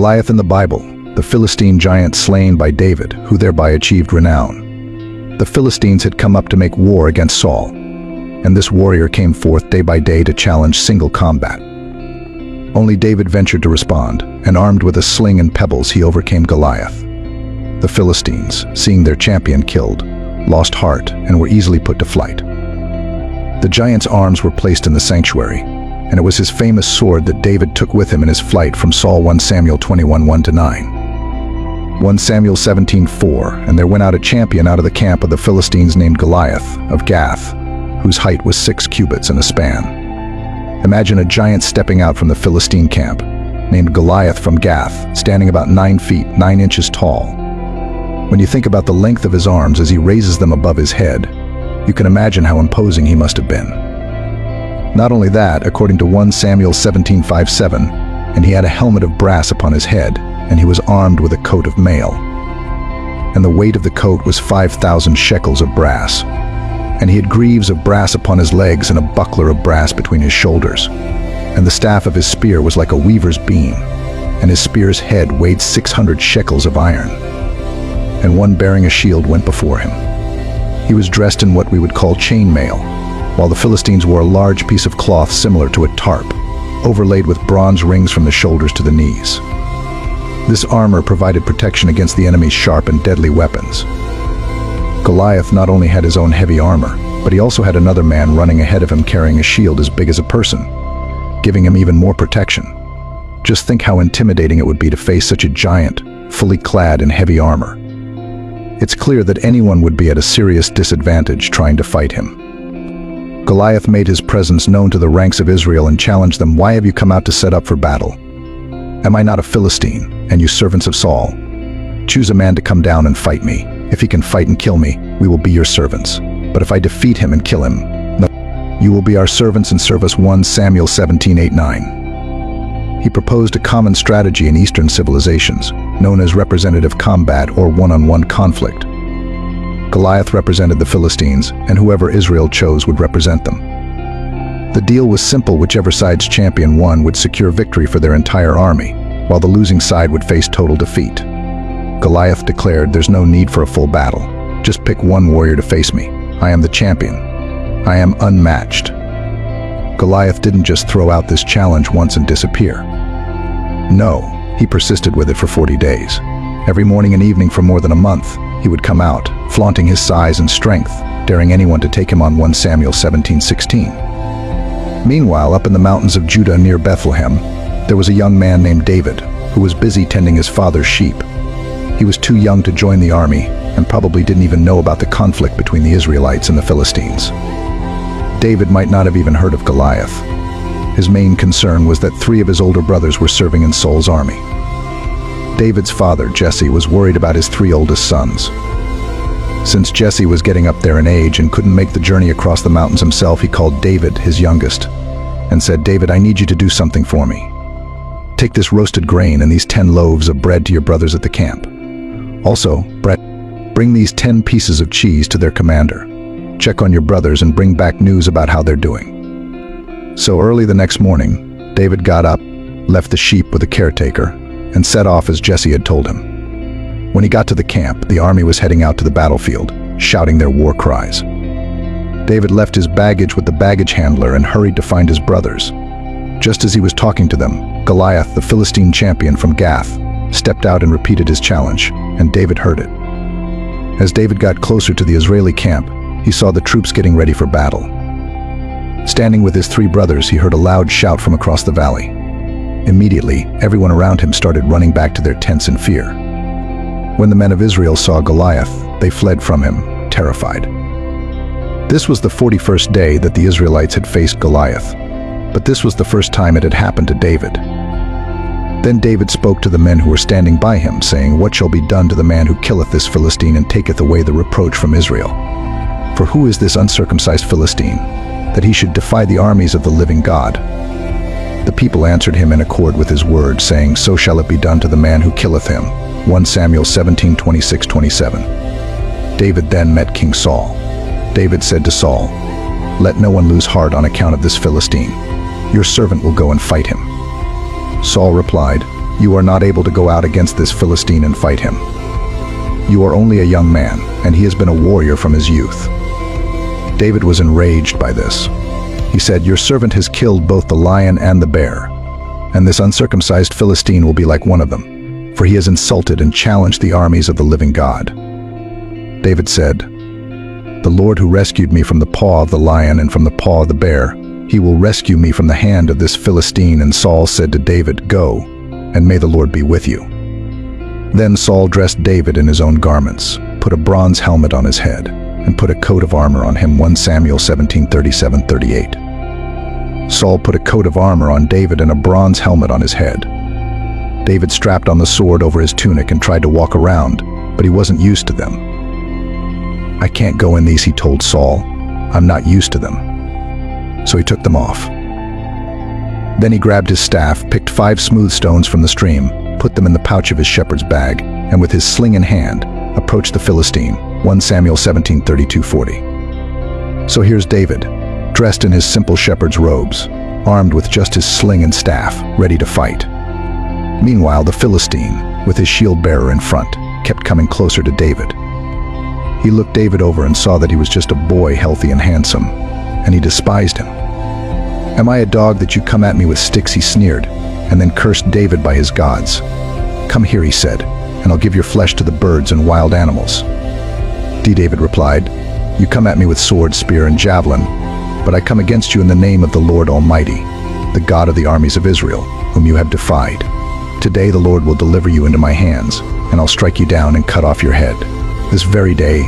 Goliath in the Bible, the Philistine giant slain by David, who thereby achieved renown. The Philistines had come up to make war against Saul, and this warrior came forth day by day to challenge single combat. Only David ventured to respond, and armed with a sling and pebbles he overcame Goliath. The Philistines, seeing their champion killed, lost heart and were easily put to flight. The giant's arms were placed in the sanctuary, and it was his famous sword that David took with him in his flight from Saul. 1 Samuel 21, 1-9. 1 Samuel 17:4, and there went out a champion out of the camp of the Philistines named Goliath of Gath, whose height was 6 cubits and a span. Imagine a giant stepping out from the Philistine camp, named Goliath from Gath, standing about 9 feet, 9 inches tall. When you think about the length of his arms as he raises them above his head, you can imagine how imposing he must have been. Not only that, according to 1 Samuel 17:5-7, and he had a helmet of brass upon his head, and he was armed with a coat of mail. And the weight of the coat was 5,000 shekels of brass. And he had greaves of brass upon his legs and a buckler of brass between his shoulders. And the staff of his spear was like a weaver's beam, and his spear's head weighed 600 shekels of iron. And one bearing a shield went before him. He was dressed in what we would call chainmail, while the Philistines wore a large piece of cloth similar to a tarp, overlaid with bronze rings from the shoulders to the knees. This armor provided protection against the enemy's sharp and deadly weapons. Goliath not only had his own heavy armor, but he also had another man running ahead of him carrying a shield as big as a person, giving him even more protection. Just think how intimidating it would be to face such a giant, fully clad in heavy armor. It's clear that anyone would be at a serious disadvantage trying to fight him. Goliath made his presence known to the ranks of Israel and challenged them, "Why have you come out to set up for battle? Am I not a Philistine, and you servants of Saul? Choose a man to come down and fight me. If he can fight and kill me, we will be your servants. But if I defeat him and kill him, no, you will be our servants and serve us." 1 Samuel 17:8-9. He proposed a common strategy in Eastern civilizations, known as representative combat or one-on-one conflict. Goliath represented the Philistines, and whoever Israel chose would represent them. The deal was simple: whichever side's champion won would secure victory for their entire army, while the losing side would face total defeat. Goliath declared, "There's no need for a full battle. Just pick one warrior to face me. I am the champion. I am unmatched." Goliath didn't just throw out this challenge once and disappear. No, he persisted with it for 40 days. Every morning and evening for more than a month, he would come out, flaunting his size and strength, daring anyone to take him on. 1 Samuel 17:16. Meanwhile, up in the mountains of Judah near Bethlehem, there was a young man named David, who was busy tending his father's sheep. He was too young to join the army, and probably didn't even know about the conflict between the Israelites and the Philistines. David might not have even heard of Goliath. His main concern was that 3 of his older brothers were serving in Saul's army. David's father, Jesse, was worried about his 3 oldest sons. Since Jesse was getting up there in age and couldn't make the journey across the mountains himself, he called David, his youngest, and said, "David, I need you to do something for me. Take this roasted grain and these 10 loaves of bread to your brothers at the camp. Also, bring these 10 pieces of cheese to their commander. Check on your brothers and bring back news about how they're doing." So early the next morning, David got up, left the sheep with the caretaker, and set off as Jesse had told him. When he got to the camp, the army was heading out to the battlefield, shouting their war cries. David left his baggage with the baggage handler and hurried to find his brothers. Just as he was talking to them, Goliath, the Philistine champion from Gath, stepped out and repeated his challenge, and David heard it. As David got closer to the Israeli camp, he saw the troops getting ready for battle. Standing with his 3 brothers, he heard a loud shout from across the valley. Immediately, everyone around him started running back to their tents in fear. When the men of Israel saw Goliath, they fled from him, terrified. This was the 41st day that the Israelites had faced Goliath, but this was the first time it had happened to David. Then David spoke to the men who were standing by him, saying, "What shall be done to the man who killeth this Philistine and taketh away the reproach from Israel? For who is this uncircumcised Philistine, that he should defy the armies of the living God?" The people answered him in accord with his word, saying, "So shall it be done to the man who killeth him." 1 Samuel 17:26-27. David then met King Saul. David said to Saul, "Let no one lose heart on account of this Philistine. Your servant will go and fight him." Saul replied, "You are not able to go out against this Philistine and fight him. You are only a young man, and he has been a warrior from his youth." David was enraged by this. He said, "Your servant has killed both the lion and the bear, and this uncircumcised Philistine will be like one of them, for he has insulted and challenged the armies of the living God." David said, "The Lord who rescued me from the paw of the lion and from the paw of the bear, he will rescue me from the hand of this Philistine." And Saul said to David, "Go, and may the Lord be with you." Then Saul dressed David in his own garments, put a bronze helmet on his head, and put a coat of armor on him. 1 Samuel 17:37-38. Saul put a coat of armor on David and a bronze helmet on his head. David strapped on the sword over his tunic and tried to walk around, but he wasn't used to them. "I can't go in these," he told Saul. "I'm not used to them." So he took them off. Then he grabbed his staff, picked 5 smooth stones from the stream, put them in the pouch of his shepherd's bag, and with his sling in hand, approached the Philistine. 1 Samuel 17:32-40. So here's David, dressed in his simple shepherd's robes, armed with just his sling and staff, ready to fight. Meanwhile, the Philistine, with his shield-bearer in front, kept coming closer to David. He looked David over and saw that he was just a boy, healthy and handsome, and he despised him. "Am I a dog that you come at me with sticks?" he sneered, and then cursed David by his gods. "Come here," he said, "and I'll give your flesh to the birds and wild animals." David replied, "You come at me with sword, spear, and javelin, but I come against you in the name of the Lord Almighty, the God of the armies of Israel, whom you have defied. Today the Lord will deliver you into my hands, and I'll strike you down and cut off your head. This very day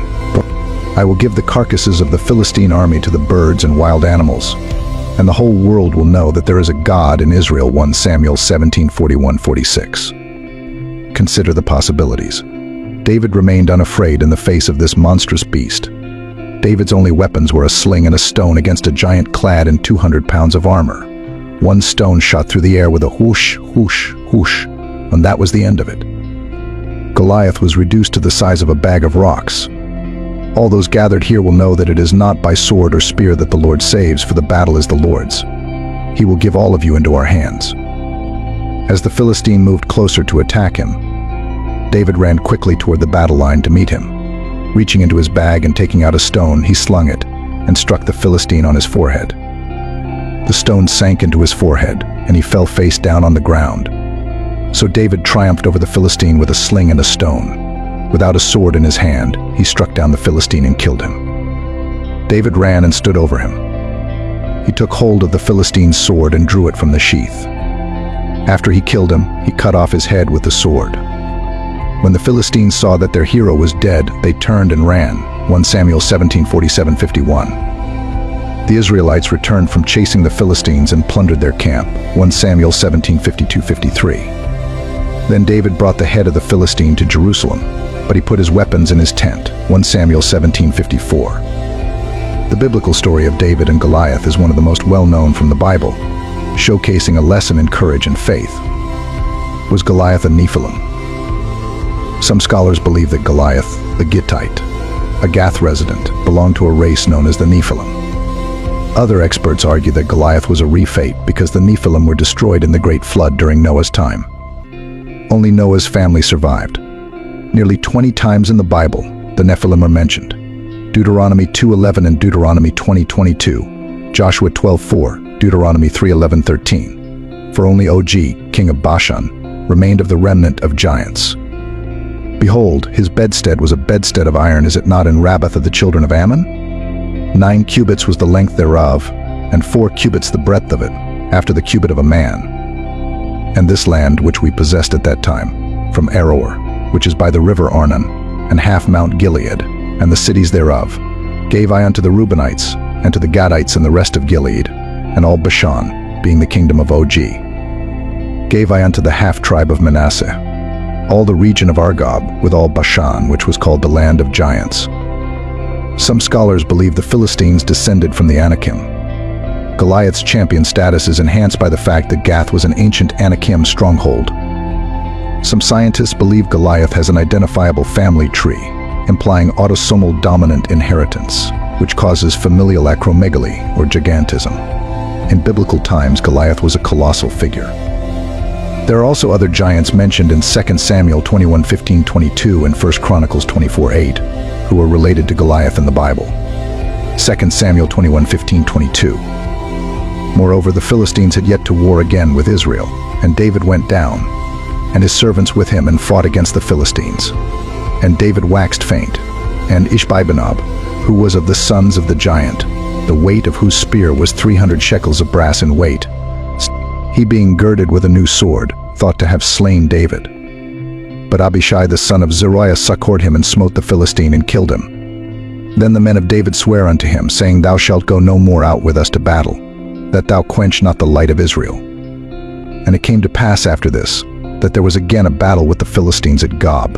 I will give the carcasses of the Philistine army to the birds and wild animals, and the whole world will know that there is a God in Israel." 1 Samuel 17:41-46. Consider the possibilities. David remained unafraid in the face of this monstrous beast. David's only weapons were a sling and a stone against a giant clad in 200 pounds of armor. One stone shot through the air with a whoosh, whoosh, whoosh, and that was the end of it. Goliath was reduced to the size of a bag of rocks. All those gathered here will know that it is not by sword or spear that the Lord saves, for the battle is the Lord's. He will give all of you into our hands. As the Philistine moved closer to attack him, David ran quickly toward the battle line to meet him. Reaching into his bag and taking out a stone, he slung it and struck the Philistine on his forehead. The stone sank into his forehead, and he fell face down on the ground. So David triumphed over the Philistine with a sling and a stone. Without a sword in his hand, he struck down the Philistine and killed him. David ran and stood over him. He took hold of the Philistine's sword and drew it from the sheath. After he killed him, he cut off his head with the sword. When the Philistines saw that their hero was dead, they turned and ran. 1 Samuel 17:47-51. The Israelites returned from chasing the Philistines and plundered their camp. 1 Samuel 17:52-53. Then David brought the head of the Philistine to Jerusalem, but he put his weapons in his tent. 1 Samuel 17:54. The biblical story of David and Goliath is one of the most well-known from the Bible, showcasing a lesson in courage and faith. Was Goliath a Nephilim? Some scholars believe that Goliath, the Gittite, a Gath resident, belonged to a race known as the Nephilim. Other experts argue that Goliath was a refate because the Nephilim were destroyed in the Great Flood during Noah's time. Only Noah's family survived. Nearly 20 times in the Bible, the Nephilim are mentioned. Deuteronomy 2:11 and Deuteronomy 20:22, Joshua 12:4, Deuteronomy 3:11-13. For only Og, king of Bashan, remained of the remnant of giants. Behold, his bedstead was a bedstead of iron, is it not, in Rabbath of the children of Ammon? 9 cubits was the length thereof, and 4 cubits the breadth of it, after the cubit of a man. And this land which we possessed at that time, from Aroer, which is by the river Arnon, and half Mount Gilead, and the cities thereof, gave I unto the Reubenites, and to the Gadites and the rest of Gilead, and all Bashan, being the kingdom of Og. Gave I unto the half-tribe of Manasseh, all the region of Argob, with all Bashan, which was called the land of giants. Some scholars believe the Philistines descended from the Anakim. Goliath's champion status is enhanced by the fact that Gath was an ancient Anakim stronghold. Some scientists believe Goliath has an identifiable family tree, implying autosomal dominant inheritance, which causes familial acromegaly or gigantism. In biblical times, Goliath was a colossal figure. There are also other giants mentioned in 2 Samuel 21:15-22 and 1 Chronicles 24:8, who are related to Goliath in the Bible. 2 Samuel 21:15-22. Moreover, the Philistines had yet to war again with Israel, and David went down, and his servants with him, and fought against the Philistines. And David waxed faint, and Ishbi-benob, who was of the sons of the giant, the weight of whose spear was 300 shekels of brass in weight, he being girded with a new sword, thought to have slain David. But Abishai the son of Zeruiah succored him and smote the Philistine and killed him. Then the men of David sware unto him, saying, Thou shalt go no more out with us to battle, that thou quench not the light of Israel. And it came to pass after this, that there was again a battle with the Philistines at Gob.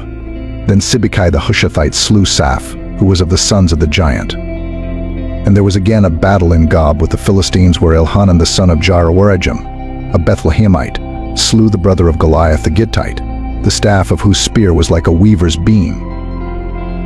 Then Sibbecai the Hushathite slew Saph, who was of the sons of the giant. And there was again a battle in Gob with the Philistines, where Elhanan the son of Jair-Oregim, a Bethlehemite, slew the brother of Goliath the Gittite, the staff of whose spear was like a weaver's beam.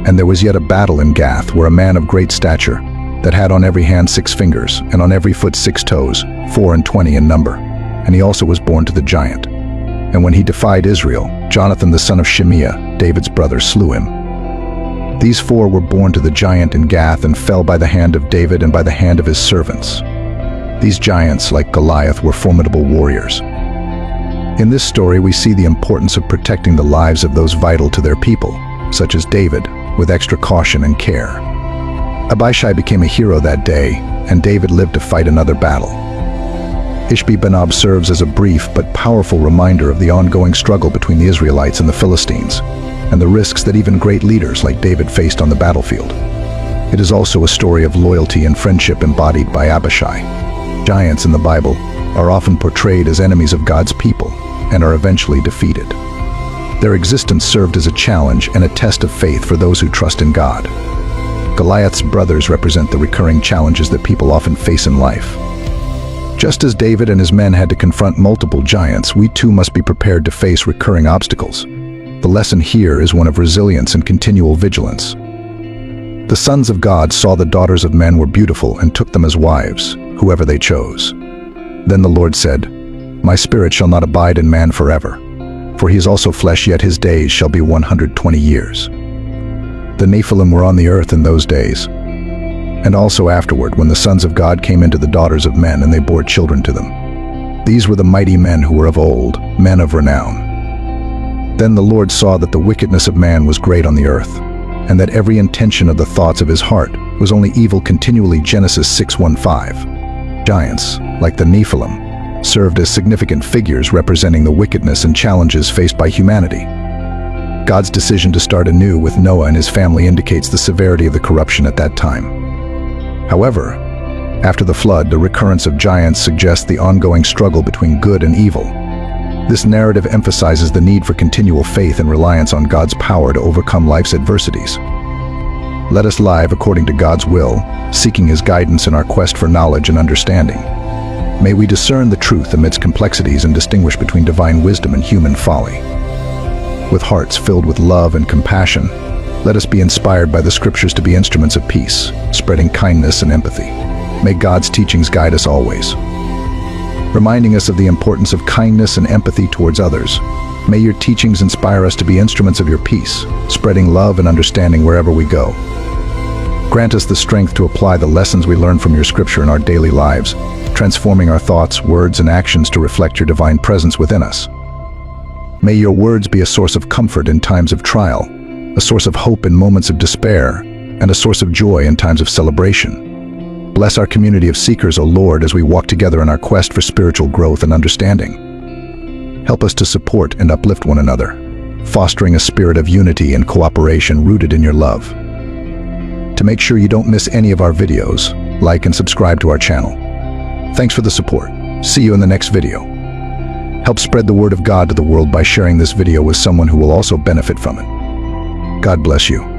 And there was yet a battle in Gath, where a man of great stature, that had on every hand 6 fingers, and on every foot 6 toes, 24 in number, and he also was born to the giant. And when he defied Israel, Jonathan the son of Shimeah, David's brother, slew him. These 4 were born to the giant in Gath, and fell by the hand of David and by the hand of his servants. These giants, like Goliath, were formidable warriors. In this story, we see the importance of protecting the lives of those vital to their people, such as David, with extra caution and care. Abishai became a hero that day, and David lived to fight another battle. Ishbi-benob serves as a brief but powerful reminder of the ongoing struggle between the Israelites and the Philistines, and the risks that even great leaders like David faced on the battlefield. It is also a story of loyalty and friendship embodied by Abishai. Giants in the Bible are often portrayed as enemies of God's people and are eventually defeated. Their existence served as a challenge and a test of faith for those who trust in God. Goliath's brothers represent the recurring challenges that people often face in life. Just as David and his men had to confront multiple giants, we too must be prepared to face recurring obstacles. The lesson here is one of resilience and continual vigilance. The sons of God saw the daughters of men were beautiful and took them as wives, whoever they chose. Then the Lord said, My spirit shall not abide in man forever, for he is also flesh, yet his days shall be 120 years. The Nephilim were on the earth in those days, and also afterward, when the sons of God came into the daughters of men, and they bore children to them. These were the mighty men who were of old, men of renown. Then the Lord saw that the wickedness of man was great on the earth, and that every intention of the thoughts of his heart was only evil continually. Genesis 6:1-5. Giants, like the Nephilim, served as significant figures representing the wickedness and challenges faced by humanity. God's decision to start anew with Noah and his family indicates the severity of the corruption at that time. However, after the flood, the recurrence of giants suggests the ongoing struggle between good and evil. This narrative emphasizes the need for continual faith and reliance on God's power to overcome life's adversities. Let us live according to God's will, seeking His guidance in our quest for knowledge and understanding. May we discern the truth amidst complexities and distinguish between divine wisdom and human folly. With hearts filled with love and compassion, let us be inspired by the Scriptures to be instruments of peace, spreading kindness and empathy. May God's teachings guide us always. Reminding us of the importance of kindness and empathy towards others, may your teachings inspire us to be instruments of your peace, spreading love and understanding wherever we go. Grant us the strength to apply the lessons we learn from your Scripture in our daily lives, transforming our thoughts, words, and actions to reflect your divine presence within us. May your words be a source of comfort in times of trial, a source of hope in moments of despair, and a source of joy in times of celebration. Bless our community of seekers, O Lord, as we walk together in our quest for spiritual growth and understanding. Help us to support and uplift one another, fostering a spirit of unity and cooperation rooted in your love. To make sure you don't miss any of our videos, like and subscribe to our channel. Thanks for the support. See you in the next video. Help spread the word of God to the world by sharing this video with someone who will also benefit from it. God bless you.